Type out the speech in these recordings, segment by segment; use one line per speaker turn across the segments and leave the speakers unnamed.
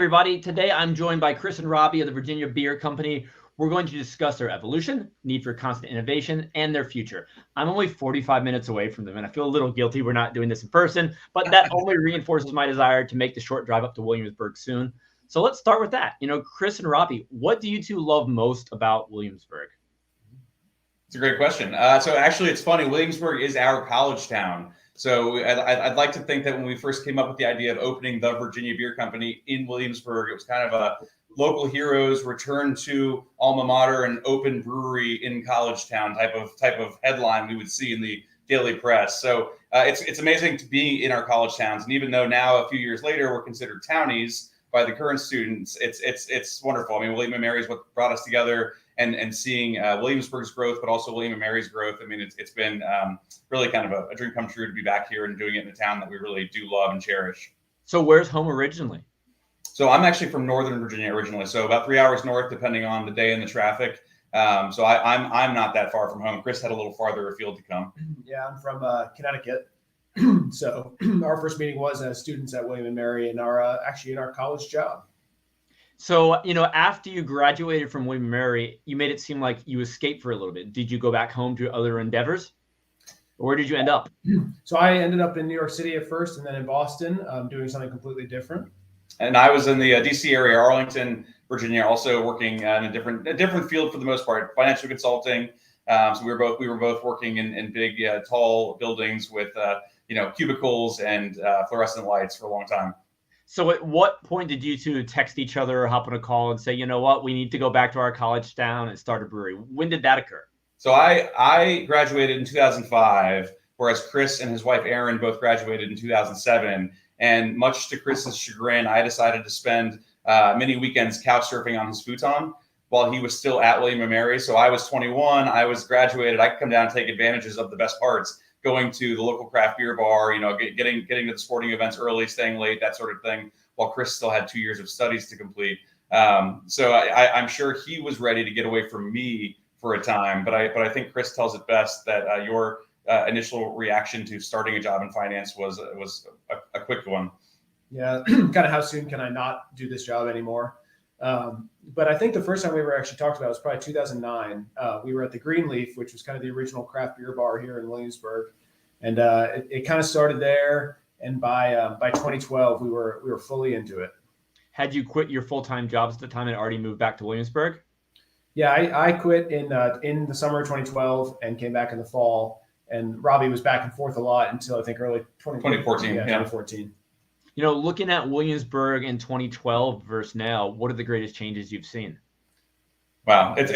everybody. Today I'm joined by Chris and Robby of the Virginia Beer Company. We're going to discuss their evolution, need for constant innovation, and their future. I'm only 45 minutes away from them, and I feel a little guilty we're not doing this in person, but that only reinforces my desire to make the short drive up to Williamsburg soon. So let's start with that. Chris and Robby, what do you two love most about Williamsburg?
It's a great question. So actually, it's funny. Williamsburg is our college town. So I'd like to think that when we first came up with the idea of opening the Virginia Beer Company in Williamsburg, it was kind of a local heroes return to alma mater and open brewery in college town type of headline we would see in the daily press. So it's amazing to be in our college towns, and even though now a few years later we're considered townies by the current students, it's wonderful. I mean, William and Mary is what brought us together. And seeing Williamsburg's growth, but also William and Mary's growth. I mean, it's been really kind of a dream come true to be back here and doing it in a town that we really do love and cherish.
So where's home originally?
So I'm actually from Northern Virginia originally, so about 3 hours north, depending on the day and the traffic. So I'm not that far from home. Chris had a little farther afield to come.
Yeah, I'm from Connecticut. So our first meeting was as students at William and Mary, and actually in our college job.
So, after you graduated from William & Mary, you made it seem like you escaped for a little bit. Did you go back home to other endeavors? Or where did you end up?
So I ended up in New York City at first, and then in Boston, doing something completely different.
And I was in the D.C. area, Arlington, Virginia, also working in a different field for the most part, financial consulting. So we were both working in big, tall buildings with cubicles and fluorescent lights for a long time.
So at what point did you two text each other or hop on a call and say, you know what, we need to go back to our college town and start a brewery? When did that occur?
So I graduated in 2005, whereas Chris and his wife, Erin, both graduated in 2007. And much to Chris's chagrin, I decided to spend many weekends couch surfing on his futon while he was still at William and Mary. So I was 21, I was graduated. I could come down and take advantages of the best parts. Going to the local craft beer bar, getting to the sporting events early, staying late, that sort of thing, while Chris still had 2 years of studies to complete. So I'm sure he was ready to get away from me for a time, but I think Chris tells it best that your initial reaction to starting a job in finance was a quick one.
Yeah, kind of how soon can I not do this job anymore? But I think the first time we ever actually talked about it was probably 2009. We were at the Greenleaf, which was kind of the original craft beer bar here in Williamsburg, and it kind of started there. And by 2012, we were fully into it.
Had you quit your full-time jobs at the time and already moved back to Williamsburg?
Yeah, I quit in the summer of 2012 and came back in the fall. And Robby was back and forth a lot until I think early
2014.
Yeah, 2014.
Looking at Williamsburg in 2012 versus now, what are the greatest changes you've seen?
Wow, it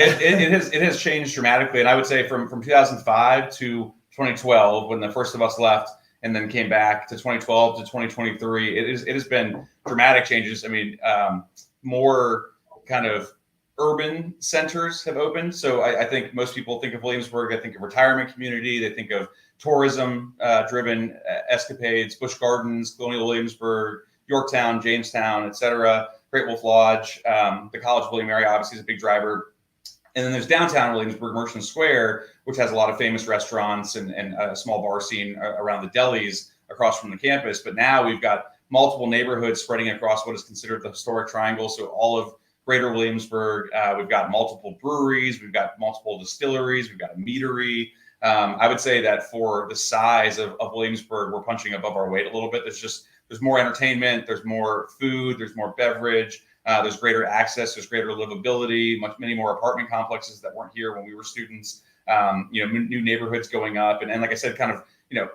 has changed dramatically, and I would say from 2005 to 2012, when the first of us left, and then came back to 2012 to 2023, it has been dramatic changes. I mean, more kind of urban centers have opened. So I think most people think of Williamsburg, they think of retirement community, they think of tourism driven escapades, Busch Gardens, Colonial Williamsburg, Yorktown, Jamestown, etc. Great Wolf Lodge, the College of William and Mary obviously is a big driver. And then there's downtown Williamsburg, Merchant Square, which has a lot of famous restaurants and a small bar scene around the delis across from the campus. But now we've got multiple neighborhoods spreading across what is considered the historic triangle. So all of Greater Williamsburg, we've got multiple breweries, we've got multiple distilleries, we've got a meadery. I would say that for the size of Williamsburg, we're punching above our weight a little bit. There's more entertainment, there's more food, there's more beverage, there's greater access, there's greater livability, many more apartment complexes that weren't here when we were students. New neighborhoods going up, and like I said, kind of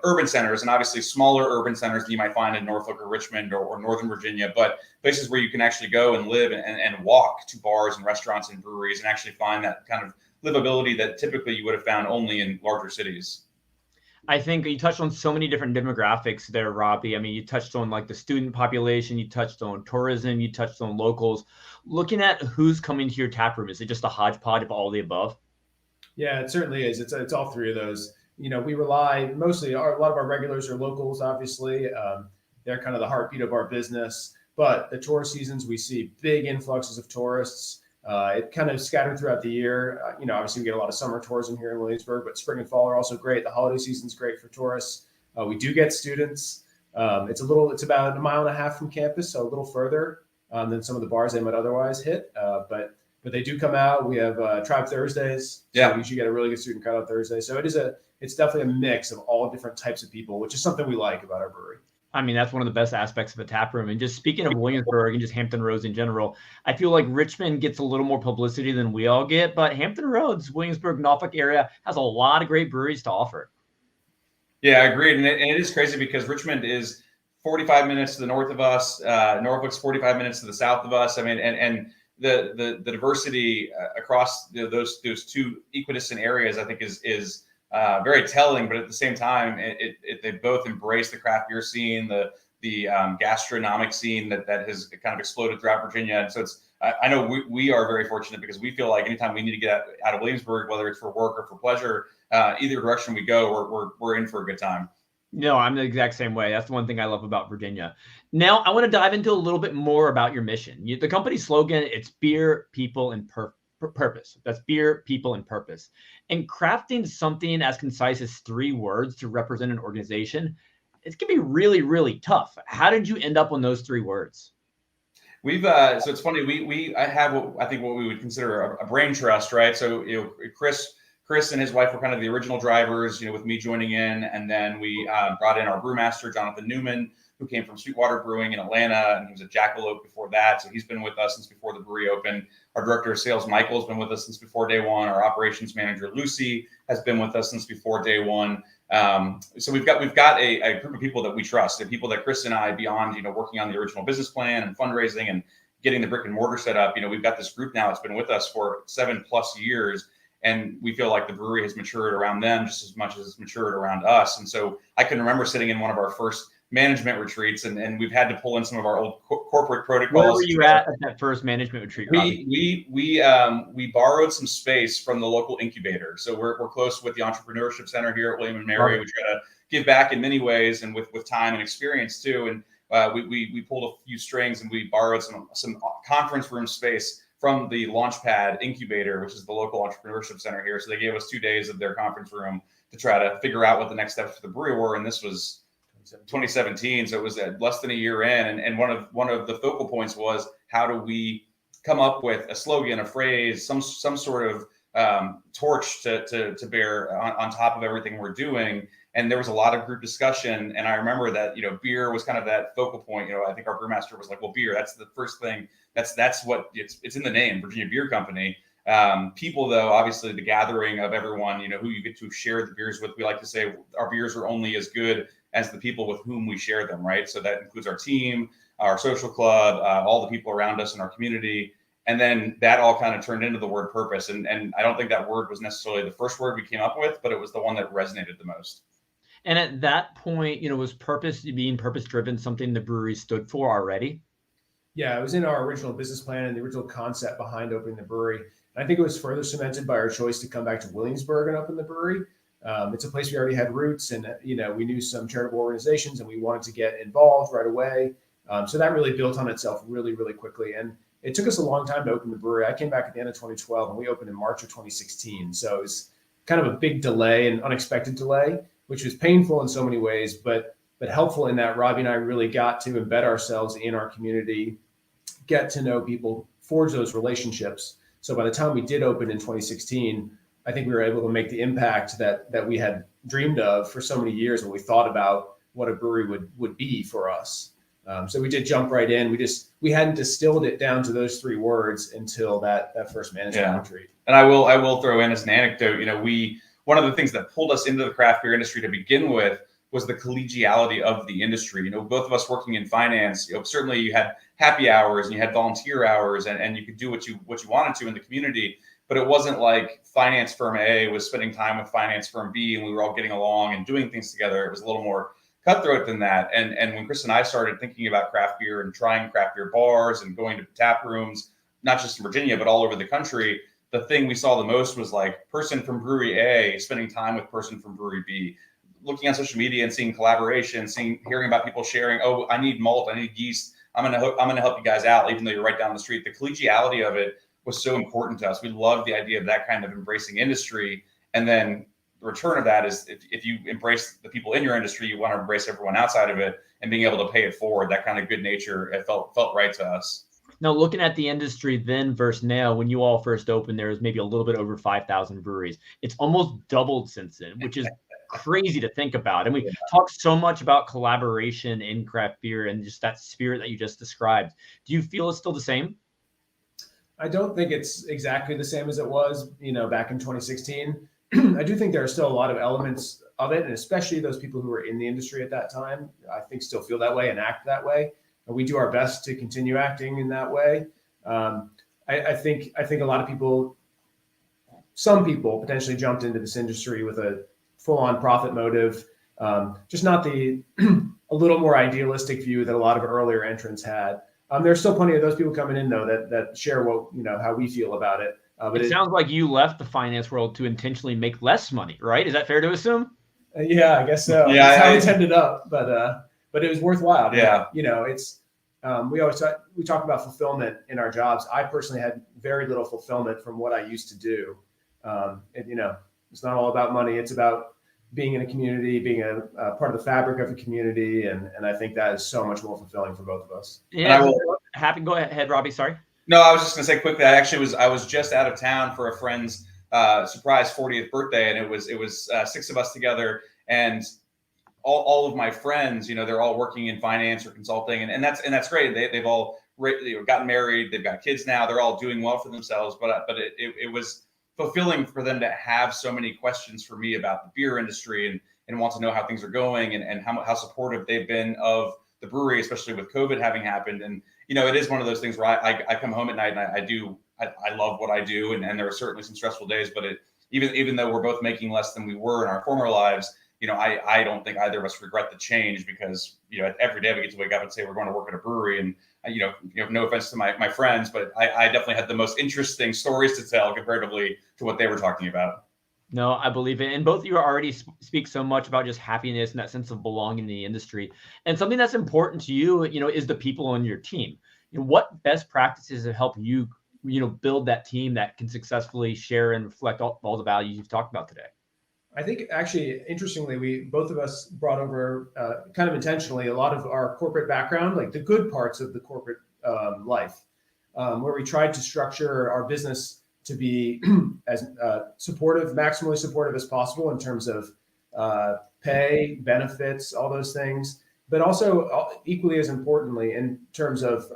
urban centers, and obviously smaller urban centers that you might find in Norfolk or Richmond or Northern Virginia, but places where you can actually go and live and walk to bars and restaurants and breweries and actually find that kind of livability that typically you would have found only in larger cities.
I think you touched on so many different demographics there, Robby. I mean, you touched on like the student population, you touched on tourism, you touched on locals. Looking at who's coming to your taproom, is it just a hodgepodge of all the above?
Yeah, it certainly is. It's all three of those. We rely mostly, a lot of our regulars are locals, obviously. They're kind of the heartbeat of our business. But the tourist seasons, we see big influxes of tourists. It kind of scattered throughout the year. Obviously we get a lot of summer tourism here in Williamsburg, but spring and fall are also great. The holiday season's great for tourists. We do get students. It's about 1.5 miles from campus, so a little further. than some of the bars they might otherwise hit. But they do come out. We have Tribe Thursdays. So
Yeah.
we usually get a really good student crowd on Thursday. So it's definitely a mix of all different types of people, which is something we like about our brewery.
I mean, that's one of the best aspects of a tap room. And just speaking of Williamsburg and just Hampton Roads in general, I feel like Richmond gets a little more publicity than we all get, but Hampton Roads, Williamsburg, Norfolk area has a lot of great breweries to offer.
Yeah, I agree. And it is crazy because Richmond is 45 minutes to the north of us. Norfolk's 45 minutes to the south of us. I mean, and the diversity across those two equidistant areas, I think is very telling. But at the same time, they both embrace the craft beer scene, the gastronomic scene that has kind of exploded throughout Virginia. And so I know we are very fortunate because we feel like anytime we need to get out of Williamsburg, whether it's for work or for pleasure, either direction we go, we're in for a good time.
No, I'm the exact same way. That's the one thing I love about Virginia. Now, I want to dive into a little bit more about your mission. The company's slogan, it's beer, people, and purpose. That's beer, people, and purpose. And crafting something as concise as 3 words to represent an organization, it can be really, really tough. How did you end up on those 3 words?
We've so it's funny. I have what we would consider a brain trust, right? So Chris and his wife were kind of the original drivers, with me joining in. And then we brought in our brewmaster, Jonathan Newman, who came from Sweetwater Brewing in Atlanta. And he was at Jackalope before that. So he's been with us since before the brewery opened. Our director of sales, Michael, has been with us since before day one. Our operations manager, Lucy, has been with us since before day one. So we've got a group of people that we trust, and people that Chris and I, beyond, working on the original business plan and fundraising and getting the brick and mortar set up, we've got this group now that's been with us for 7+ years. And we feel like the brewery has matured around them just as much as it's matured around us. And so I can remember sitting in one of our first management retreats, and we've had to pull in some of our old corporate protocols.
Where were you at that first management retreat, Robby?
We borrowed some space from the local incubator. So we're close with the Entrepreneurship Center here at William & Mary. We try to give back in many ways and with time and experience too. And we pulled a few strings and we borrowed some conference room space from the Launchpad Incubator, which is the local entrepreneurship center here. So they gave us 2 days of their conference room to try to figure out what the next steps for the brewery were. And this was 2017. So it was less than a year in. And one of the focal points was, how do we come up with a slogan, a phrase, some sort of torch to bear on top of everything we're doing. And there was a lot of group discussion. And I remember that, beer was kind of that focal point. I think our brewmaster was like, well, beer, that's the first thing. That's what it's in the name, Virginia Beer Company. People, though, obviously the gathering of everyone, who you get to share the beers with. We like to say our beers are only as good as the people with whom we share them, right? So that includes our team, our social club, all the people around us in our community. And then that all kind of turned into the word purpose. And I don't think that word was necessarily the first word we came up with, but it was the one that resonated the most.
And at that point, was being purpose-driven something the brewery stood for already?
Yeah, it was in our original business plan and the original concept behind opening the brewery. And I think it was further cemented by our choice to come back to Williamsburg and open the brewery. It's a place we already had roots, and we knew some charitable organizations, and we wanted to get involved right away. So that really built on itself really, really quickly. And it took us a long time to open the brewery. I came back at the end of 2012, and we opened in March of 2016. So it was kind of a big delay, an unexpected delay, which was painful in so many ways, but helpful in that Robby and I really got to embed ourselves in our community, get to know people, forge those relationships. So by the time we did open in 2016, I think we were able to make the impact that we had dreamed of for so many years when we thought about what a brewery would be for us. So we did jump right in. We hadn't distilled it down to those 3 words until that first management retreat.
And I will throw in as an anecdote, one of the things that pulled us into the craft beer industry to begin with was the collegiality of the industry. Both of us working in finance, certainly you had happy hours and you had volunteer hours and you could do what you wanted to in the community, but it wasn't like finance firm A was spending time with finance firm B and we were all getting along and doing things together. It was a little more cutthroat than that. And when Chris and I started thinking about craft beer and trying craft beer bars and going to tap rooms, not just in Virginia, but all over the country, the thing we saw the most was like person from brewery A spending time with person from brewery B, looking on social media and seeing collaboration, hearing about people sharing, oh, I need malt, I need yeast. I'm gonna help you guys out, even though you're right down the street. The collegiality of it was so important to us. We loved the idea of that kind of embracing industry. And then the return of that is if you embrace the people in your industry, you want to embrace everyone outside of it, and being able to pay it forward, that kind of good nature, it felt right to us.
Now, looking at the industry then versus now, when you all first opened, there was maybe a little bit over 5,000 breweries. It's almost doubled since then, which is crazy to think about. And we talk so much about collaboration in craft beer and just that spirit that you just described. Do you feel it's still the same?
I don't think it's exactly the same as it was, back in 2016. I do think there are still a lot of elements of it, and especially those people who were in the industry at that time, I think still feel that way and act that way. And we do our best to continue acting in that way. I think a lot of people, some people potentially jumped into this industry with a full-on profit motive, just not a little more idealistic view that a lot of earlier entrants had. There's still plenty of those people coming in though that share how we feel about it.
But it sounds like you left the finance world to intentionally make less money, right? Is that fair to assume?
Yeah, I guess so.
Yeah,
that's how it's ended up, but it was worthwhile.
Yeah,
it's we talk about fulfillment in our jobs. I personally had very little fulfillment from what I used to do. It's not all about money. It's about being in a community, being a part of the fabric of a community. And I think that is so much more fulfilling for both of us.
Yeah. Go ahead, Robby. Sorry.
No, I was just going to say quickly, I was just out of town for a friend's surprise 40th birthday. And it was 6 of us together, and all of my friends, they're all working in finance or consulting. And that's great. They've all gotten married. They've got kids now. They're all doing well for themselves. But it was fulfilling for them to have so many questions for me about the beer industry and want to know how things are going and how supportive they've been of the brewery, especially with COVID having happened. And, it is one of those things where I come home at night and I love what I do. And there are certainly some stressful days, but even though we're both making less than we were in our former lives, I don't think either of us regret the change because, every day we get to wake up and say we're going to work at a brewery. And, no offense to my friends, but I definitely had the most interesting stories to tell comparatively to what they were talking about.
No, I believe it. And both of you already speak so much about just happiness and that sense of belonging in the industry. And something that's important to you, is the people on your team. What best practices have helped you, build that team that can successfully share and reflect all the values you've talked about today?
I think actually, interestingly, both of us brought over kind of intentionally a lot of our corporate background, like the good parts of the corporate life, where we tried to structure our business to be as maximally supportive as possible in terms of pay, benefits, all those things, but also equally as importantly in terms of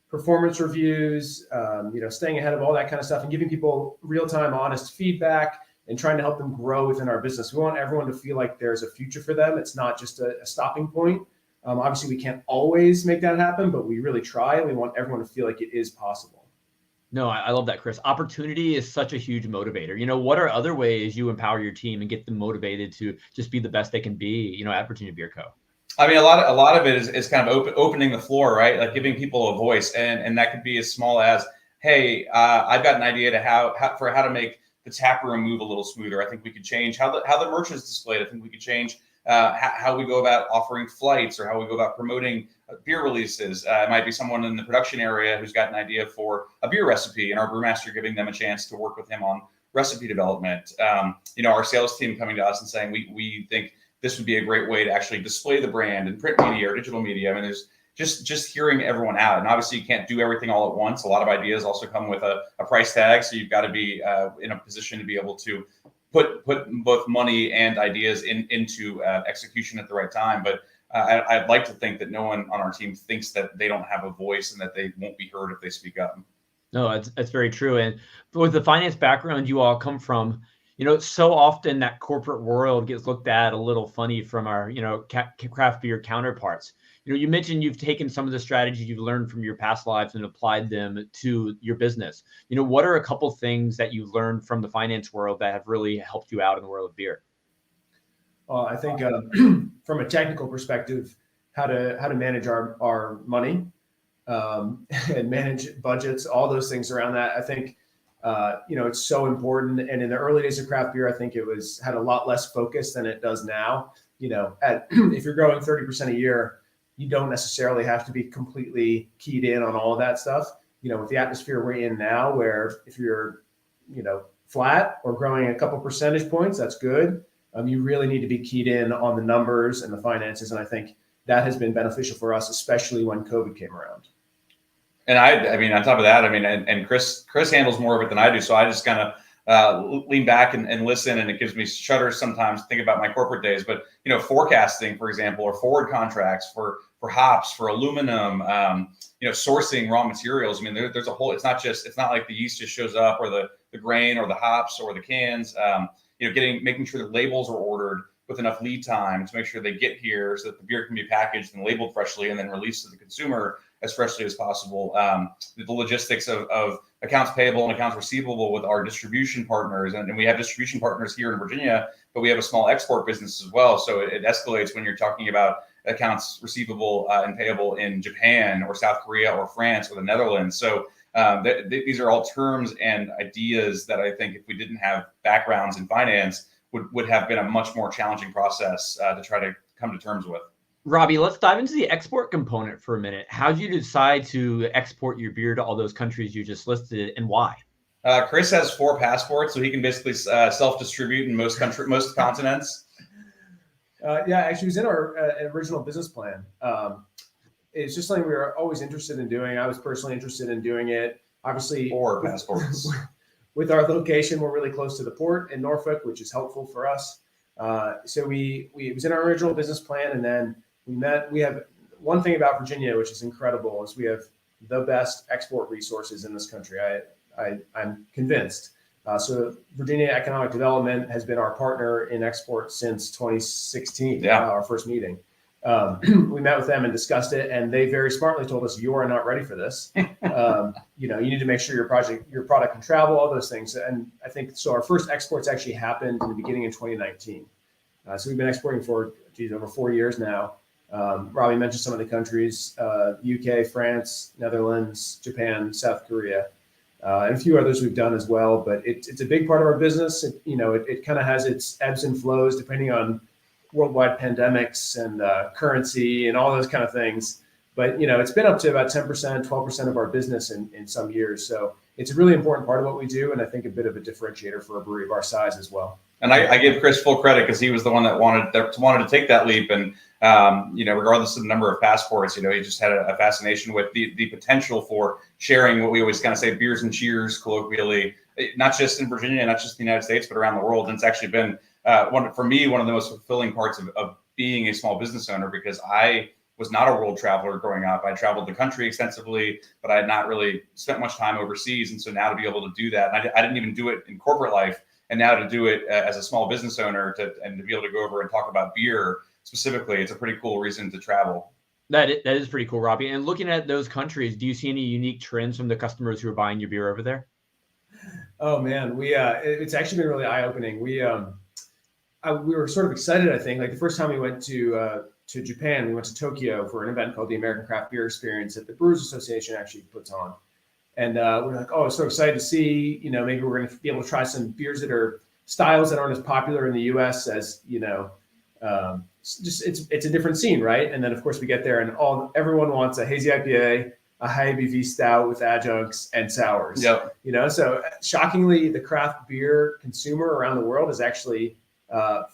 performance reviews, staying ahead of all that kind of stuff and giving people real-time, honest feedback and trying to help them grow within our business. We want everyone to feel like there's a future for them. It's not just a stopping point. Obviously, we can't always make that happen, but we really try, and we want everyone to feel like it is possible.
No, I love that, Chris. Opportunity is such a huge motivator. What are other ways you empower your team and get them motivated to just be the best they can be, at Virginia Beer Co.?
I mean, a lot of it is kind of opening the floor, right? Like giving people a voice, and that could be as small as, hey, I've got an idea to how to make the taproom move a little smoother. I think we could change how the merch is displayed. I think we could change how we go about offering flights or how we go about promoting beer releases. It might be someone in the production area who's got an idea for a beer recipe, and our brewmaster giving them a chance to work with him on recipe development. Our sales team coming to us and saying we think this would be a great way to actually display the brand in print media or digital media. I mean, there's just hearing everyone out. And obviously you can't do everything all at once. A lot of ideas also come with a price tag. So you've got to be in a position to be able to put both money and ideas into execution at the right time. But I'd like to think that no one on our team thinks that they don't have a voice and that they won't be heard if they speak up.
No, that's very true. And with the finance background you all come from, so often that corporate world gets looked at a little funny from our, craft beer counterparts. You mentioned you've taken some of the strategies you've learned from your past lives and applied them to your business. What are a couple things that you've learned from the finance world that have really helped you out in the world of beer?
Well, I think from a technical perspective, how to manage our money and manage budgets, all those things around that. I think it's so important. And in the early days of craft beer, I think it had a lot less focus than it does now. If you're growing 30% a year, you don't necessarily have to be completely keyed in on all of that stuff. With the atmosphere we're in now, where if you're, flat or growing a couple percentage points, that's good. You really need to be keyed in on the numbers and the finances. And I think that has been beneficial for us, especially when COVID came around.
And I mean, on top of that, I mean, and Chris handles more of it than I do. So I just kind of lean back and listen, and it gives me shudders sometimes to think about my corporate days. But, forecasting, for example, or forward contracts for hops, for aluminum, sourcing raw materials. I mean, there's a whole, it's not like the yeast just shows up, or the grain or the hops or the cans, making sure the labels are ordered with enough lead time to make sure they get here so that the beer can be packaged and labeled freshly and then released to the consumer as freshly as possible. The logistics of accounts payable and accounts receivable with our distribution partners. And we have distribution partners here in Virginia, but we have a small export business as well. So it escalates when you're talking about accounts receivable and payable in Japan or South Korea or France or the Netherlands. So these are all terms and ideas that I think if we didn't have backgrounds in finance would have been a much more challenging process to try to come to terms with.
Robby, let's dive into the export component for a minute. How did you decide to export your beer to all those countries you just listed, and why?
Chris has 4 passports, so he can basically self-distribute in most continents.
Actually, it was in our original business plan. It's just something we were always interested in doing. I was personally interested in doing it. Obviously,
4 passports.
With our location, we're really close to the port in Norfolk, which is helpful for us. So it was in our original business plan, and then we have one thing about Virginia, which is incredible, is we have the best export resources in this country. I'm convinced. So Virginia Economic Development has been our partner in export since 2016, our first meeting. We met with them and discussed it, and they very smartly told us, you are not ready for this. You need to make sure your product can travel, all those things. And I think, so our first exports actually happened in the beginning of 2019. So we've been exporting for over 4 years now. Robby mentioned some of the countries, UK, France, Netherlands, Japan, South Korea, and a few others we've done as well. But it's a big part of our business. It kind of has its ebbs and flows depending on worldwide pandemics and currency and all those kind of things. But, it's been up to about 10%, 12% of our business in some years. So it's a really important part of what we do. And I think a bit of a differentiator for a brewery of our size as well.
And I give Chris full credit because he was the one that wanted to take that leap. And, regardless of the number of passports, he just had a fascination with the potential for sharing what we always kind of say, beers and cheers, colloquially, not just in Virginia, not just in the United States, but around the world. And it's actually been one of the most fulfilling parts of being a small business owner, because I was not a world traveler growing up. I traveled the country extensively, but I had not really spent much time overseas. And so now to be able to do that, and I didn't even do it in corporate life. And now to do it as a small business owner and to be able to go over and talk about beer specifically, it's a pretty cool reason to travel.
That is pretty cool, Robby. And looking at those countries, do you see any unique trends from the customers who are buying your beer over there?
Oh man, it's actually been really eye-opening. We were sort of excited, I think. Like the first time we went to Japan, we went to Tokyo for an event called the American Craft Beer Experience that the Brewers Association actually puts on. And we're like, oh, so excited to see, maybe we're going to be able to try some beers that are styles that aren't as popular in the US as, it's a different scene, right? And then of course we get there and everyone wants a hazy IPA, a high ABV stout with adjuncts and sours.
Yep.
So shockingly, the craft beer consumer around the world is actually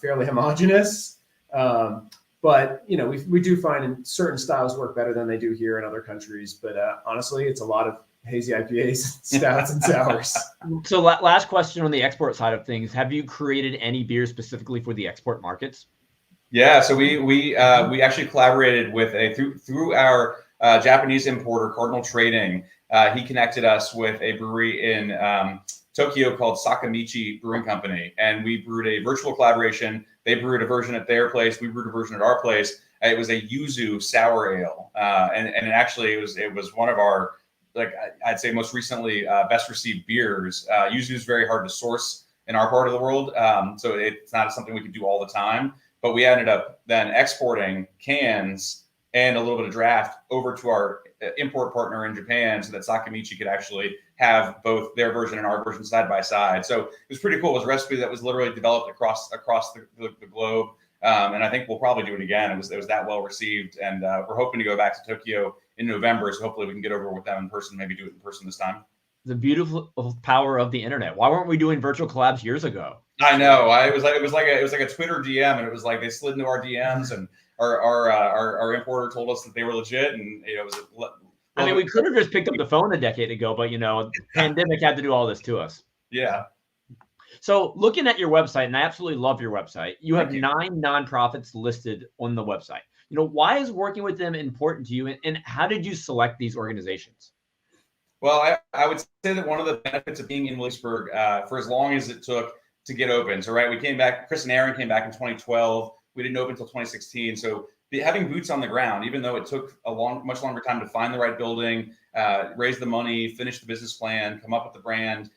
fairly homogenous. But, we do find certain styles work better than they do here in other countries. But honestly, it's a lot of hazy IPAs, stouts, and sours.
So last question on the export side of things. Have you created any beer specifically for the export markets?
Yeah, so we actually collaborated with through our Japanese importer, Cardinal Trading. He connected us with a brewery in Tokyo called Sakamichi Brewing Company, and we brewed a virtual collaboration. They brewed a version at their place. We brewed a version at our place. It was a yuzu sour ale, and it was one of our, I'd say most recently best received beers. Yuzu is very hard to source in our part of the world, so it's not something we could do all the time. But we ended up then exporting cans and a little bit of draft over to our import partner in Japan, so that Sakamichi could actually have both their version and our version side by side. So it was pretty cool. It was a recipe that was literally developed across the globe. And I think we'll probably do it again. It was that well received, and we're hoping to go back to Tokyo in November. So hopefully we can get over with them in person, maybe do it in person this time.
The beautiful power of the internet. Why weren't we doing virtual collabs years ago?
I know. It was like a Twitter DM, and it was like they slid into our DMs, and our importer told us that they were legit, and it was
I mean, we could have just picked up the phone a decade ago, but pandemic had to do all this to us.
Yeah.
So looking at your website, and I absolutely love your website, you have 9 nonprofits listed on the website. Why is working with them important to you, and how did you select these organizations?
Well, I would say that one of the benefits of being in Williamsburg for as long as it took to get open. So, right, we came back, Chris and Aaron came back in 2012. We didn't open until 2016. So having boots on the ground, even though it took much longer time to find the right building, raise the money, finish the business plan, come up with the brand,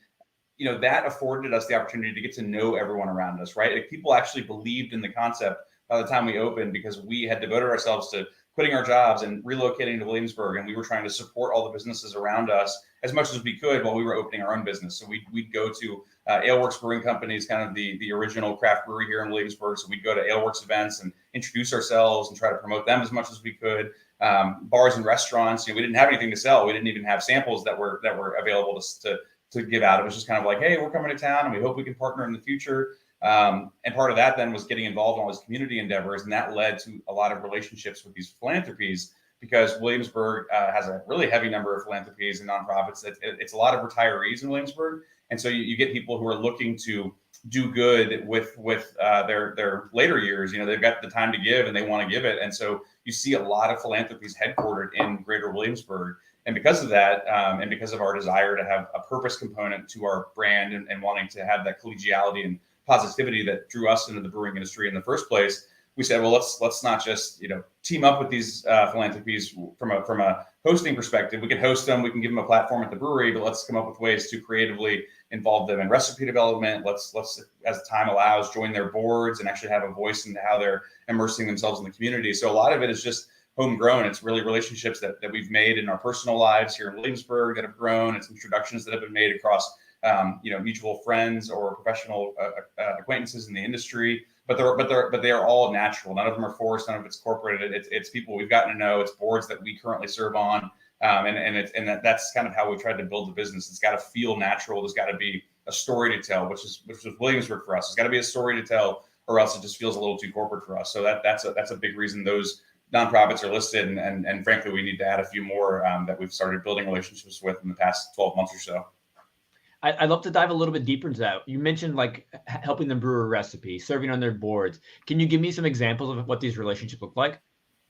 that afforded us the opportunity to get to know everyone around us, right? Like, people actually believed in the concept by the time we opened because we had devoted ourselves to quitting our jobs and relocating to Williamsburg, and we were trying to support all the businesses around us as much as we could while we were opening our own business. So we'd go to Aleworks Brewing Company, is kind of the original craft brewery here in Williamsburg. So we'd go to Aleworks events and introduce ourselves and try to promote them as much as we could. Bars and restaurants, we didn't have anything to sell. We didn't even have samples that were available to give out. It was just kind of like, hey, we're coming to town and we hope we can partner in the future. And part of that then was getting involved in all these community endeavors. And that led to a lot of relationships with these philanthropies, because Williamsburg has a really heavy number of philanthropies and nonprofits. It's a lot of retirees in Williamsburg. And so you get people who are looking to do good with their later years. They've got the time to give and they want to give it. And so you see a lot of philanthropies headquartered in greater Williamsburg. And because of that, and because of our desire to have a purpose component to our brand and wanting to have that collegiality and positivity that drew us into the brewing industry in the first place, we said, well, let's not just team up with these philanthropies from a hosting perspective. We can host them, we can give them a platform at the brewery, but let's come up with ways to creatively involve them in recipe development. Let's as time allows, join their boards and actually have a voice into how they're immersing themselves in the community. So a lot of it is just homegrown. It's really relationships that we've made in our personal lives here in Williamsburg that have grown. It's introductions that have been made across mutual friends or professional acquaintances in the industry, but they are all natural. None of them are forced. None of it's corporate. It's people we've gotten to know. It's boards that we currently serve on, that's kind of how we tried to build the business. It's got to feel natural. There's got to be a story to tell, which is Williamsburg for us. There's got to be a story to tell, or else it just feels a little too corporate for us. So that's a big reason those nonprofits are listed, and frankly, we need to add a few more that we've started building relationships with in the past 12 months or so.
I'd love to dive a little bit deeper into that. You mentioned like helping them brew a recipe, serving on their boards. Can you give me some examples of what these relationships look like?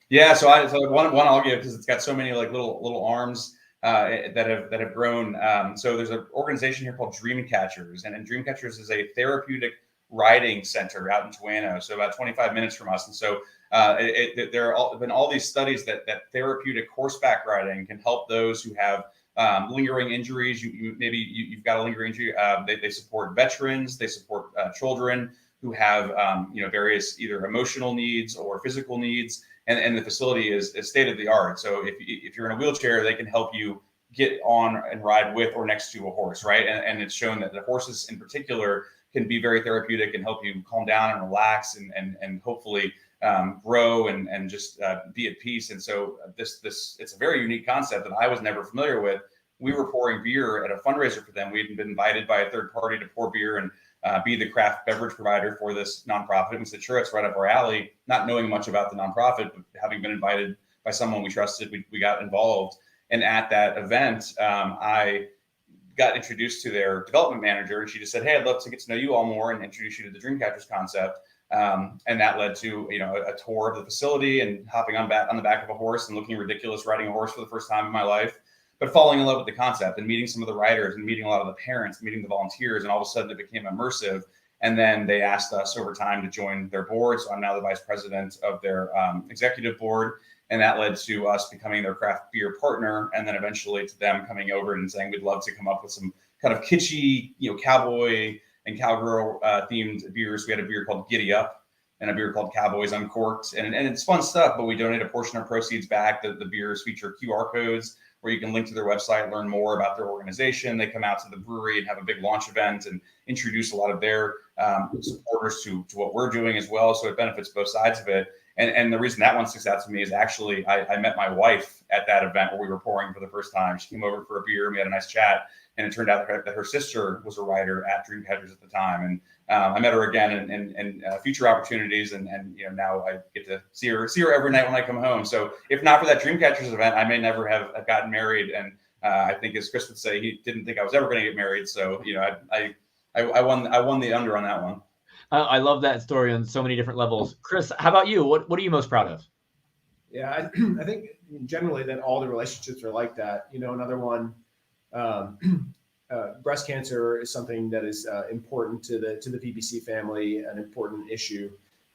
Yeah, so one I'll give, because it's got so many like little arms that have grown. So there's an organization here called Dreamcatchers, and Dreamcatchers is a therapeutic riding center out in Tuano, so about 25 minutes from us. And so there have been all these studies that therapeutic horseback riding can help those who have lingering injuries. You've got a lingering injury. They support veterans. They support children who have various either emotional needs or physical needs. And the facility is state of the art. So if you're in a wheelchair, they can help you get on and ride with or next to a horse, right? And it's shown that the horses in particular can be very therapeutic and help you calm down and relax and hopefully grow and just be at peace. And so it's a very unique concept that I was never familiar with. We were pouring beer at a fundraiser for them. We had been invited by a third party to pour beer and be the craft beverage provider for this nonprofit. We said, sure, it's right up our alley, not knowing much about the nonprofit, but having been invited by someone we trusted, we got involved. And at that event, I got introduced to their development manager, and she just said, hey, I'd love to get to know you all more and introduce you to the Dreamcatchers concept. And that led to a tour of the facility and hopping on the back of a horse and looking ridiculous riding a horse for the first time in my life, but falling in love with the concept and meeting some of the riders and meeting a lot of the parents, meeting the volunteers, and all of a sudden it became immersive. And then they asked us over time to join their board. So I'm now the vice president of their executive board. And that led to us becoming their craft beer partner. And then eventually to them coming over and saying, we'd love to come up with some kind of kitschy, cowboy and cowgirl themed beers. We had a beer called Giddy Up and a beer called Cowboys Uncorked. And it's fun stuff, but we donate a portion of proceeds back. The beers feature QR codes where you can link to their website, learn more about their organization. They come out to the brewery and have a big launch event and introduce a lot of their supporters to what we're doing as well. So it benefits both sides of it. And the reason that one sticks out to me is actually I met my wife at that event where we were pouring for the first time. She came over for a beer and we had a nice chat. And it turned out that her sister was a writer at Dreamcatchers at the time. I met her again in future opportunities, and now I get to see her every night when I come home. So if not for that Dreamcatchers event, I may never have gotten married. And I think, as Chris would say, he didn't think I was ever going to get married. So I won the under on that one.
I love that story on so many different levels. Chris, how about you? What are you most proud of?
Yeah, I think generally that all the relationships are like that. Another one, breast cancer is something that is important to the PBC family, an important issue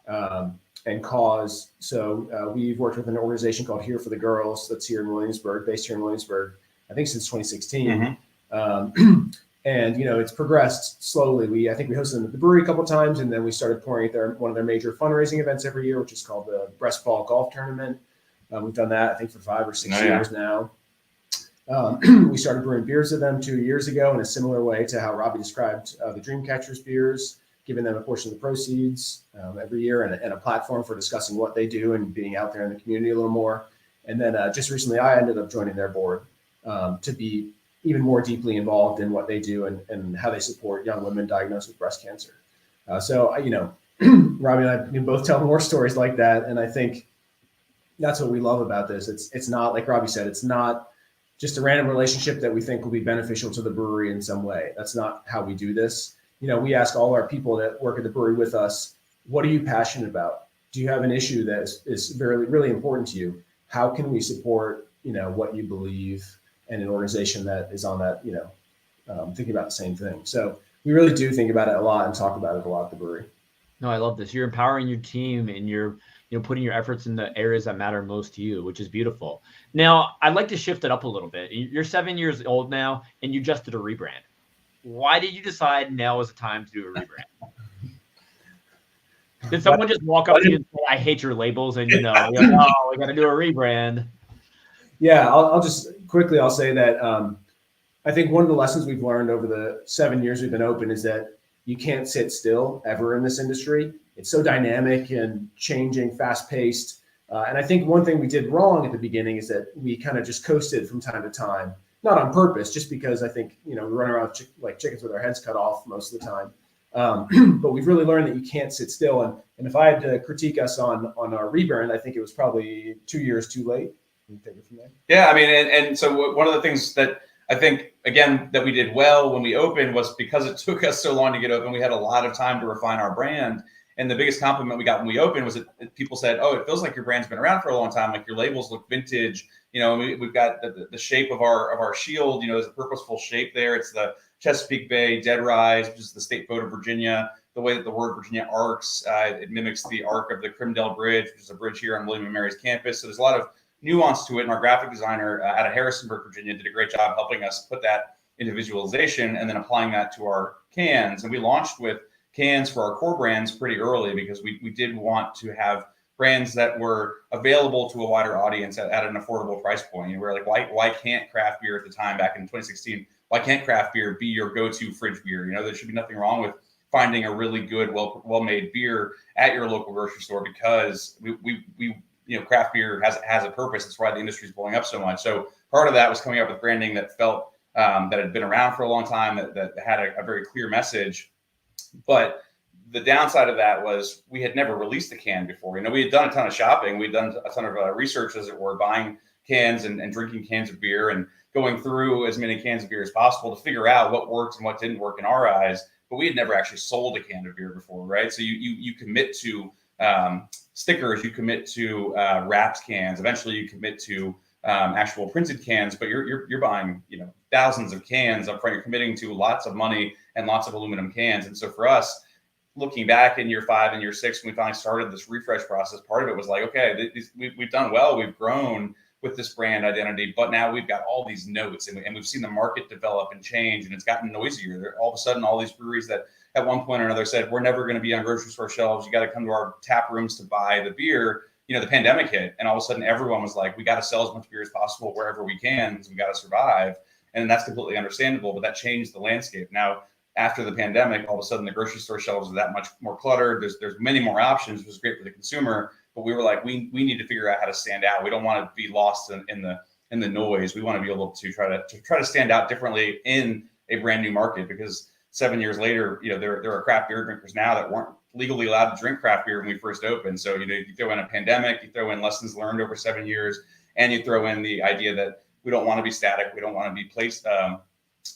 and cause. So we've worked with an organization called Here for the Girls that's here in Williamsburg, based here in Williamsburg, I think since 2016.
Mm-hmm.
And it's progressed slowly. I think we hosted them at the brewery a couple of times, and then we started pouring at one of their major fundraising events every year, which is called the Breast Ball Golf Tournament. We've done that, I think, for 5 or 6 years now. We started brewing beers with them 2 years ago in a similar way to how Robby described the Dreamcatchers beers, giving them a portion of the proceeds every year and a platform for discussing what they do and being out there in the community a little more. And then just recently, I ended up joining their board to be even more deeply involved in what they do and how they support young women diagnosed with breast cancer. So, Robby and I can both tell more stories like that. And I think that's what we love about this. It's not, like Robby said, it's not just a random relationship that we think will be beneficial to the brewery in some way. That's not how we do this. We ask all our people that work at the brewery with us, what are you passionate about? Do you have an issue that is very, really important to you? How can we support, what you believe, and an organization that is on that, thinking about the same thing. So we really do think about it a lot and talk about it a lot at the brewery.
No, I love this. You're empowering your team and you're putting your efforts in the areas that matter most to you, which is beautiful. Now, I'd like to shift it up a little bit. You're 7 years old now, and you just did a rebrand. Why did you decide now is the time to do a rebrand? Did someone just walk up to you and say, I hate your labels, and oh, we got to do a rebrand?
Yeah, I'll just quickly, I'll say that I think one of the lessons we've learned over the 7 years we've been open is that you can't sit still ever in this industry. It's so dynamic and changing, fast-paced. And I think one thing we did wrong at the beginning is that we kind of just coasted from time to time, not on purpose, just because I think, we run around like chickens with our heads cut off most of the time. But we've really learned that you can't sit still. And if I had to critique us on our rebrand, I think it was probably 2 years too late. Can you take it from there?
Yeah, I mean, and so one of the things that I think, again, that we did well when we opened was because it took us so long to get open, we had a lot of time to refine our brand. And the biggest compliment we got when we opened was that people said, oh, it feels like your brand's been around for a long time. Like your labels look vintage. We've got the shape of our shield, there's a purposeful shape there. It's the Chesapeake Bay Dead Rise, which is the state boat of Virginia. The way that the word Virginia arcs, it mimics the arc of the Crimdale Bridge, which is a bridge here on William & Mary's campus. So there's a lot of nuance to it. And our graphic designer out of Harrisonburg, Virginia, did a great job helping us put that into visualization and then applying that to our cans. And we launched with cans for our core brands pretty early because we did want to have brands that were available to a wider audience at an affordable price point. We were like, why can't craft beer at the time back in 2016? Why can't craft beer be your go-to fridge beer? There should be nothing wrong with finding a really good, well-made beer at your local grocery store because we craft beer has a purpose. That's why the industry is blowing up so much. So part of that was coming up with branding that felt that had been around for a long time, that had a very clear message. But the downside of that was we had never released a can before. We had done a ton of shopping. We'd done a ton of research, as it were, buying cans and drinking cans of beer and going through as many cans of beer as possible to figure out what worked and what didn't work in our eyes. But we had never actually sold a can of beer before, right? So you commit to stickers, you commit to wrapped cans. Eventually, you commit to actual printed cans. But you're buying thousands of cans up front. You're committing to lots of money and lots of aluminum cans. And so for us, looking back in year 5 and year 6, when we finally started this refresh process, part of it was like, okay, we've done well, we've grown with this brand identity, but now we've got all these notes and we've seen the market develop and change, and it's gotten noisier. All of a sudden, all these breweries that at one point or another said, we're never going to be on grocery store shelves, you got to come to our tap rooms to buy the beer. The pandemic hit, and all of a sudden everyone was like, we got to sell as much beer as possible wherever we can because we got to survive. And that's completely understandable, but that changed the landscape. Now, after the pandemic, all of a sudden the grocery store shelves are that much more cluttered. There's many more options, which is great for the consumer. But we were like, we need to figure out how to stand out. We don't want to be lost in the noise. We want to be able to try to stand out differently in a brand new market, because 7 years later, there are craft beer drinkers now that weren't legally allowed to drink craft beer when we first opened. So, you throw in a pandemic, you throw in lessons learned over 7 years, and you throw in the idea that we don't want to be static. We don't want to be placed.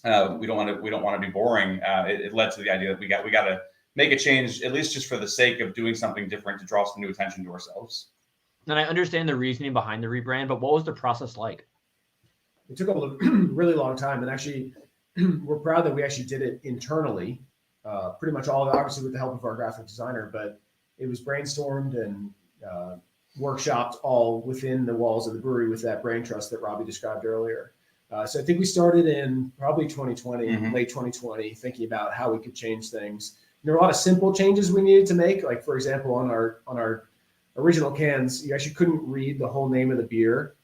We don't want to be boring. It led to the idea that we got to make a change, at least just for the sake of doing something different to draw some new attention to ourselves.
And I understand the reasoning behind the rebrand, but what was the process like?
It took a really long time, and actually, we're proud that we actually did it internally. Pretty much all of it, obviously with the help of our graphic designer, but it was brainstormed and workshopped all within the walls of the brewery with that brain trust that Robby described earlier. So I think we started in probably 2020, late 2020, thinking about how we could change things. There were a lot of simple changes we needed to make. Like, for example, on our original cans, you actually couldn't read the whole name of the beer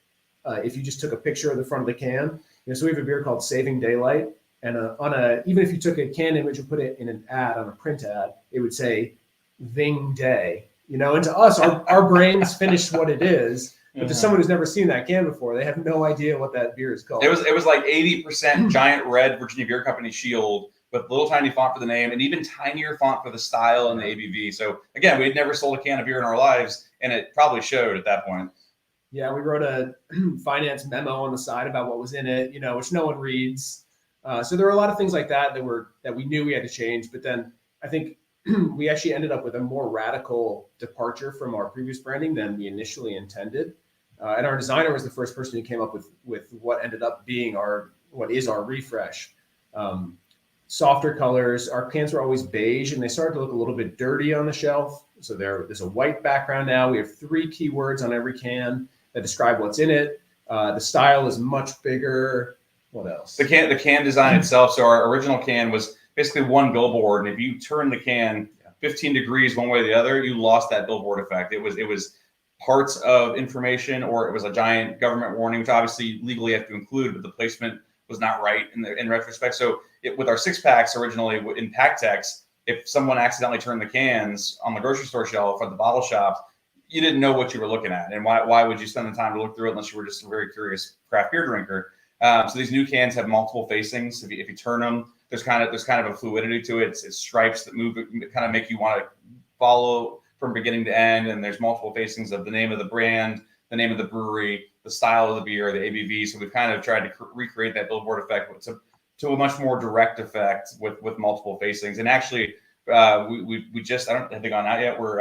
if you just took a picture of the front of the can. So we have a beer called Saving Daylight, and even if you took a can image and put it in an ad, on a print ad, it would say Ving Day. And to us, our brains finished what it is. But to someone who's never seen that can before, they have no idea what that beer is called.
It was like 80% giant red Virginia Beer Company shield with little tiny font for the name and even tinier font for the style and the ABV. So again, we'd never sold a can of beer in our lives, and it probably showed at that point.
Yeah, we wrote a finance memo on the side about what was in it, which no one reads. So there were a lot of things like that that we knew we had to change. But then I think we actually ended up with a more radical departure from our previous branding than we initially intended. And our designer was the first person who came up with what ended up being what is our refresh. Softer colors. Our cans were always beige, and they started to look a little bit dirty on the shelf. So there's a white background now. We have 3 keywords on every can that describe what's in it. The style is much bigger. What else?
The can design itself. So our original can was basically one billboard, and if you turn the can 15 degrees one way or the other, you lost that billboard effect. It was parts of information, or it was a giant government warning, which obviously legally you have to include, but the placement was not right in retrospect. So with our 6-packs originally in pack text, if someone accidentally turned the cans on the grocery store shelf or the bottle shops, you didn't know what you were looking at. And why would you spend the time to look through it unless you were just a very curious craft beer drinker? So these new cans have multiple facings. If you turn them, there's kind of a fluidity to it. It's stripes that move, kind of make you want to follow from beginning to end. And there's multiple facings of the name of the brand, the name of the brewery, the style of the beer, the ABV. So we've kind of tried to recreate that billboard effect to a much more direct effect with multiple facings. And actually, we just, I don't think on that yet. We're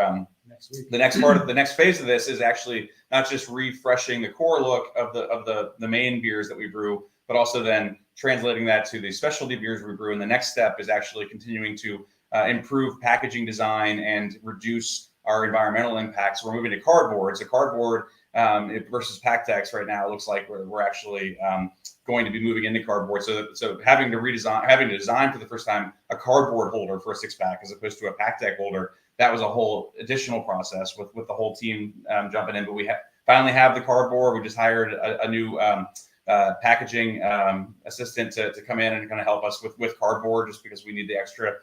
next week. The next phase of this is actually not just refreshing the core look of the main beers that we brew, but also then translating that to the specialty beers we brew. And the next step is actually continuing to improve packaging design and reduce our environmental impacts. We're moving to cardboard. So cardboard versus pack text right now, it looks like we're actually going to be moving into cardboard. So having to design for the first time a cardboard holder for a 6-pack as opposed to a pack tech holder, that was a whole additional process with the whole team jumping in. But we finally have the cardboard. We just hired a new packaging assistant to come in and kind of help us with cardboard, just because we need the extra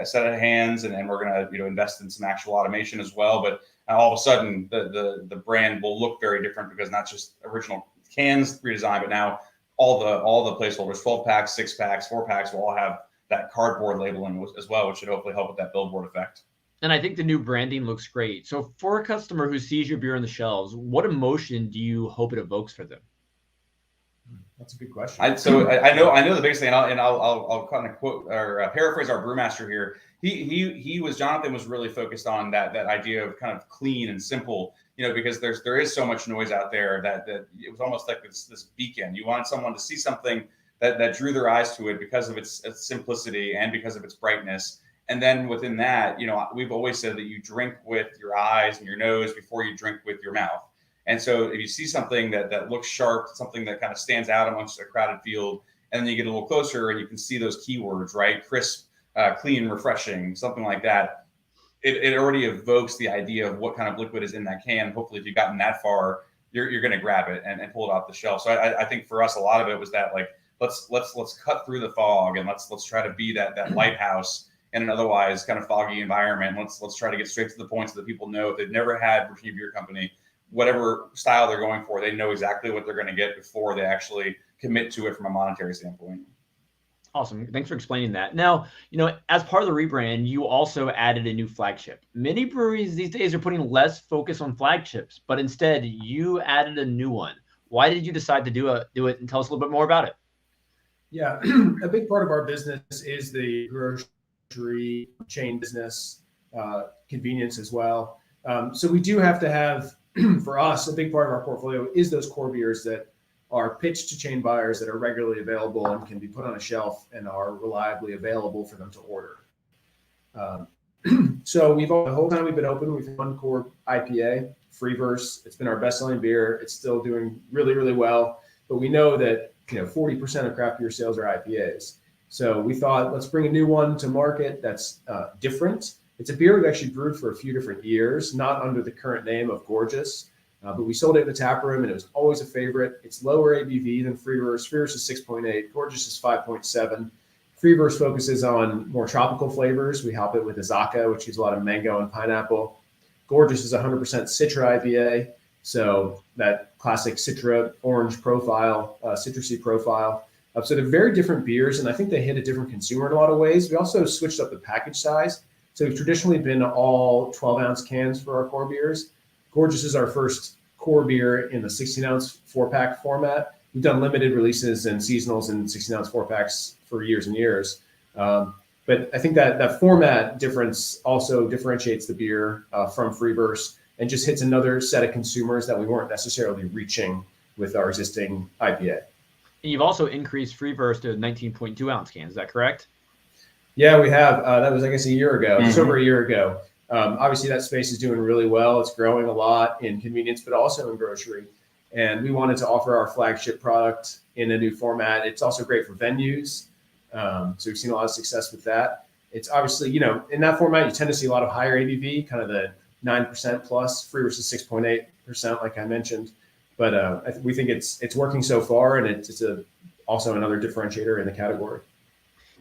set of hands, and we're going to invest in some actual automation as well. But all of a sudden the brand will look very different, because not just original cans redesigned, but now all the placeholders, 12-packs, 6-packs, 4-packs will all have that cardboard labeling as well, which should hopefully help with that billboard effect.
And I think the new branding looks great. So for a customer who sees your beer on the shelves, what emotion do you hope it evokes for them?
That's a good question.
I know the biggest thing, and I'll kind of quote or paraphrase our brewmaster here. Jonathan was really focused on that idea of kind of clean and simple, because there is so much noise out there that it was almost like this beacon. You wanted someone to see something that drew their eyes to it because of its simplicity and because of its brightness. And then within that, we've always said that you drink with your eyes and your nose before you drink with your mouth. And so if you see something that looks sharp, something that kind of stands out amongst a crowded field, and then you get a little closer and you can see those keywords, right? Crisp, clean, refreshing, something like that. It already evokes the idea of what kind of liquid is in that can. Hopefully, if you've gotten that far, you're going to grab it and pull it off the shelf. So I think for us, a lot of it was that, like, let's cut through the fog, and let's try to be that lighthouse in an otherwise kind of foggy environment. Let's try to get straight to the point so that people know if they've never had Virginia Beer Company, whatever style they're going for, they know exactly what they're going to get before they actually commit to it from a monetary standpoint.
Awesome. Thanks for explaining that. Now, as part of the rebrand, you also added a new flagship. Many breweries these days are putting less focus on flagships, but instead you added a new one. Why did you decide to do it, and tell us a little bit more about it?
Yeah, a big part of our business is the grocery chain business, convenience as well. So we do have to have, for us, a big part of our portfolio is those core beers that are pitched to chain buyers that are regularly available and can be put on a shelf and are reliably available for them to order. So the whole time we've been open, we've had one core IPA, Free Verse. It's been our best-selling beer. It's still doing really, really well. But we know that 40% of craft beer sales are IPAs. So we thought, let's bring a new one to market that's different. It's a beer we've actually brewed for a few different years, not under the current name of Gorgeous, but we sold it in the taproom, and it was always a favorite. It's lower ABV than Free Verse. Free Verse is 6.8. Gorgeous is 5.7. Free Verse focuses on more tropical flavors. We help it with Azaka, which uses a lot of mango and pineapple. Gorgeous is 100% Citra IPA, so that classic Citra orange profile, citrusy profile. So they're very different beers, and I think they hit a different consumer in a lot of ways. We also switched up the package size. So we've traditionally been all 12-ounce cans for our core beers. Gorgeous is our first core beer in the 16-ounce 4-pack format. We've done limited releases and seasonals in 16-ounce 4-packs for years and years. But I think that format difference also differentiates the beer from Free Verse and just hits another set of consumers that we weren't necessarily reaching with our existing IPA.
And you've also increased Free Verse to 19.2-ounce cans. Is that correct?
Yeah, we have. That was, I guess, a year ago, just over a year ago. Obviously, that space is doing really well. It's growing a lot in convenience, but also in grocery. And we wanted to offer our flagship product in a new format. It's also great for venues. So we've seen a lot of success with that. It's obviously, in that format, you tend to see a lot of higher ABV, kind of the 9% plus. Free Verse is 6.8%, like I mentioned. But we think it's working so far, and it's also another differentiator in the category.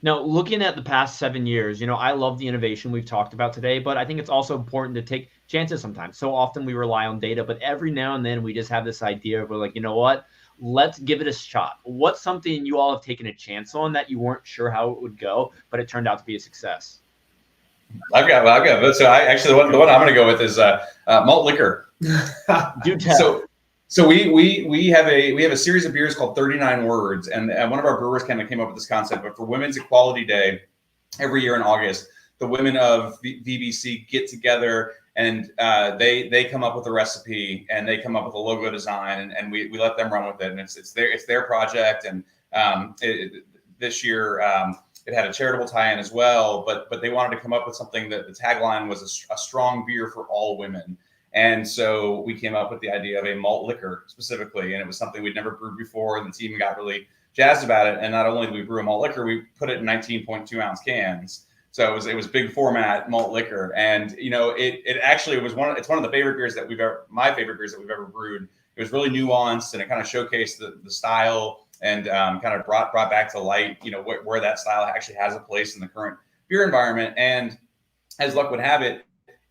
Now, looking at the past 7 years, I love the innovation we've talked about today, but I think it's also important to take chances sometimes. So often we rely on data, but every now and then we just have this idea of, we're like, you know what? Let's give it a shot. What's something you all have taken a chance on that you weren't sure how it would go, but it turned out to be a success?
I've got. So the one I'm going to go with is malt liquor.
Do tell.
So we have a series of beers called 39 Words, and one of our brewers kind of came up with this concept. But for Women's Equality Day, every year in August, the women of VBC get together and they come up with a recipe and they come up with a logo design, and we let them run with it, and it's their project. And this year it had a charitable tie-in as well, but they wanted to come up with something that the tagline was a strong beer for all women. And so we came up with the idea of a malt liquor specifically, and it was something we'd never brewed before, and the team got really jazzed about it. And not only did we brew a malt liquor, we put it in 19.2-ounce cans. So it was big format malt liquor, and it actually was one of the favorite beers that my favorite beers that we've ever brewed. It was really nuanced, and it kind of showcased the style and kind of brought back to light where that style actually has a place in the current beer environment. And as luck would have it,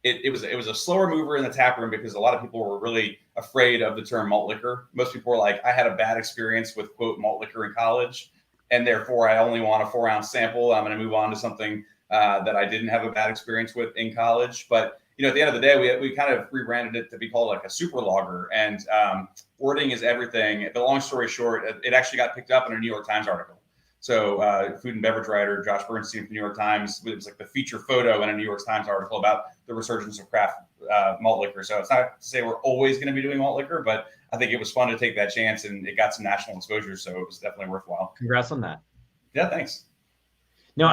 it was a slower mover in the tap room because a lot of people were really afraid of the term malt liquor. Most people were like, I had a bad experience with, quote, malt liquor in college, and therefore I only want a 4-ounce sample. I'm going to move on to something that I didn't have a bad experience with in college. But at the end of the day, we kind of rebranded it to be called like a super lager, and wording is everything. The long story short, it actually got picked up in a New York Times article. So food and beverage writer Josh Bernstein from the New York Times, it was like the feature photo in a New York Times article about the resurgence of craft malt liquor. So it's not to say we're always going to be doing malt liquor, but I think it was fun to take that chance, and it got some national exposure. So it was definitely worthwhile.
Congrats on that.
Yeah, thanks.
No,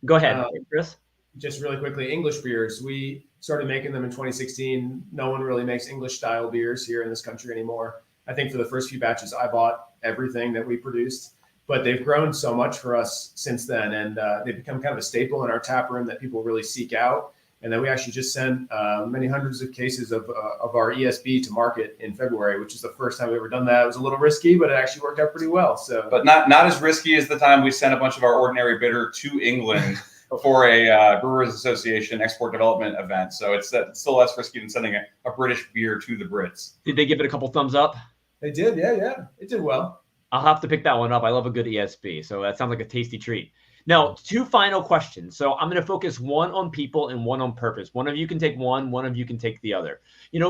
go ahead, Chris.
Just really quickly, English beers. We started making them in 2016. No one really makes English style beers here in this country anymore. I think for the first few batches, I bought everything that we produced. But they've grown so much for us since then, and they've become kind of a staple in our tap room that people really seek out. And then we actually just sent many hundreds of cases of our ESB to market in February, which is the first time we've ever done that. It was a little risky, but it actually worked out pretty well. So,
but not as risky as the time we sent a bunch of our ordinary bitter to England for a Brewers Association export development event. So it's still less risky than sending a British beer to the Brits.
Did they give it a couple thumbs up?
They did, yeah. It did well.
I'll have to pick that one up. I love a good ESB. So that sounds like a tasty treat. Now, two final questions. So I'm going to focus one on people and one on purpose. One of you can take one of you can take the other.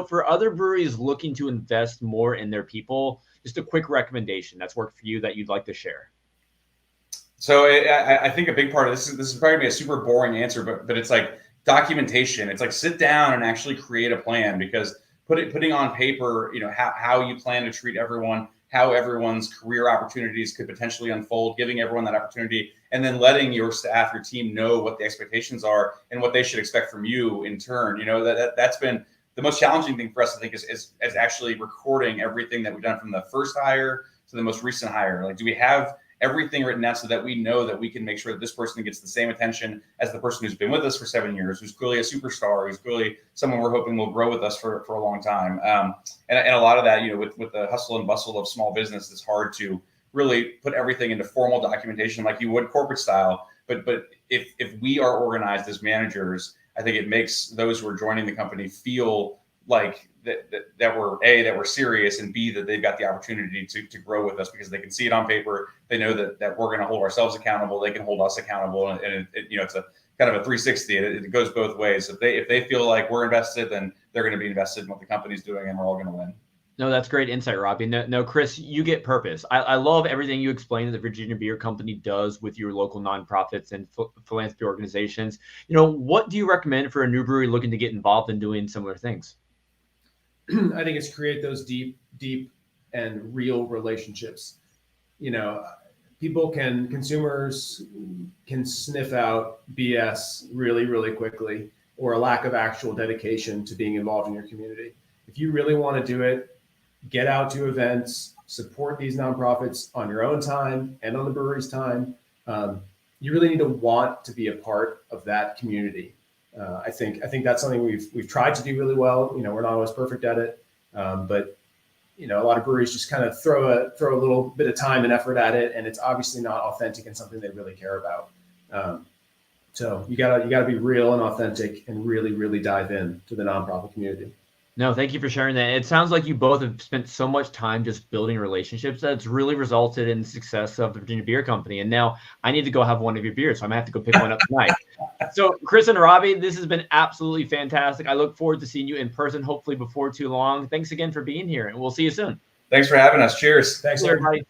For other breweries looking to invest more in their people, just a quick recommendation that's worked for you that you'd like to share.
So I think a big part of this is probably gonna be a super boring answer, but it's like documentation. It's like sit down and actually create a plan, because putting on paper, how you plan to treat everyone, how everyone's career opportunities could potentially unfold, giving everyone that opportunity, and then letting your staff, your team know what the expectations are and what they should expect from you in turn. That's been the most challenging thing for us, I think, is actually recording everything that we've done from the first hire to the most recent hire. Like, do we have everything written out so that we know that we can make sure that this person gets the same attention as the person who's been with us for 7 years, who's clearly a superstar, who's clearly someone we're hoping will grow with us for a long time. And a lot of that, with the hustle and bustle of small business, it's hard to really put everything into formal documentation like you would corporate style. But if we are organized as managers, I think it makes those who are joining the company feel like that we're serious, and B, that they've got the opportunity to grow with us because they can see it on paper. They know that we're going to hold ourselves accountable. They can hold us accountable, and it's a kind of a 360. It goes both ways. If they feel like we're invested, then they're going to be invested in what the company's doing, and we're all going to win.
No, that's great insight, Robby. No, Chris, you get purpose. I love everything you explained that the Virginia Beer Company does with your local nonprofits and philanthropy organizations. What do you recommend for a new brewery looking to get involved in doing similar things?
I think it's create those deep and real relationships. Consumers can sniff out BS really, really quickly, or a lack of actual dedication to being involved in your community. If you really want to do it, get out to events, support these nonprofits on your own time and on the brewery's time. You really need to want to be a part of that community. I think that's something we've tried to do really well. We're not always perfect at it, but a lot of breweries just kind of throw a little bit of time and effort at it, and it's obviously not authentic and something they really care about. So you gotta be real and authentic and really, really dive in to the nonprofit community.
No, thank you for sharing that. It sounds like you both have spent so much time just building relationships that's really resulted in the success of the Virginia Beer Company. And now I need to go have one of your beers, so I'm going to have to go pick one up tonight. So, Chris and Robby, this has been absolutely fantastic. I look forward to seeing you in person, hopefully before too long. Thanks again for being here, and we'll see you soon.
Thanks for having us. Cheers.
Thanks, everybody.